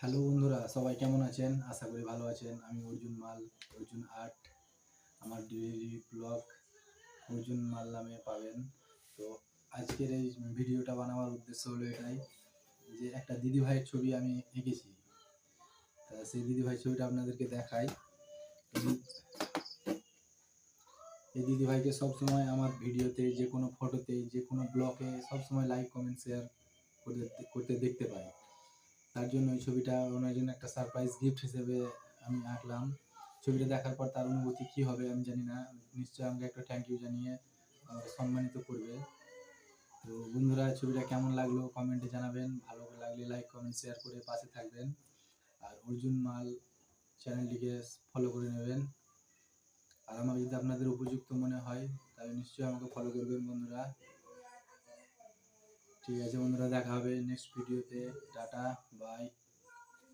Hello বন্ধুরা, সবাই কেমন আছেন? আশা করি ভালো আছেন। আমি অর্জুন মাল, অর্জুন আর্ট। আমার ডেইলি ব্লগ অর্জুন মাল নামে পাবেন। তো আজকের এই ভিডিওটা বানাবার উদ্দেশ্য হলো এটাই যে একটা দিদিভাইয়ের ছবি আমি এঁকেছি। তা সেই দিদিভাইয়ের ছবিটা আপনাদেরকে দেখাই। এই দিদিভাইকে সবসময় আমার ভিডিওতে, যে কোনো ফটোতে, যে কোনো ব্লগে সবসময় লাইক, কমেন্ট, শেয়ার করতে দেখতে পাই। তার জন্য ওই ছবিটা ওনার জন্য একটা সারপ্রাইজ গিফট হিসেবে আমি আঁকলাম। ছবিটা দেখার পর তার অনুভূতি কী হবে আমি জানি না। নিশ্চয়ই আমাকে একটা থ্যাংক ইউ জানিয়ে সম্মানিত করবে। তো বন্ধুরা, ছবিটা কেমন লাগলো কমেন্টে জানাবেন। ভালো লাগলে লাইক, কমেন্ট, শেয়ার করে পাশে থাকবেন। আর অর্জুন মাল চ্যানেলটিকে ফলো করে নেবেন। আর আমাকে যদি আপনাদের উপযুক্ত মনে হয় তাহলে নিশ্চয়ই আমাকে ফলো করবেন বন্ধুরা। ঠিক আছে বন্ধুরা, দেখা হবে নেক্সট ভিডিওতে। Tata, by.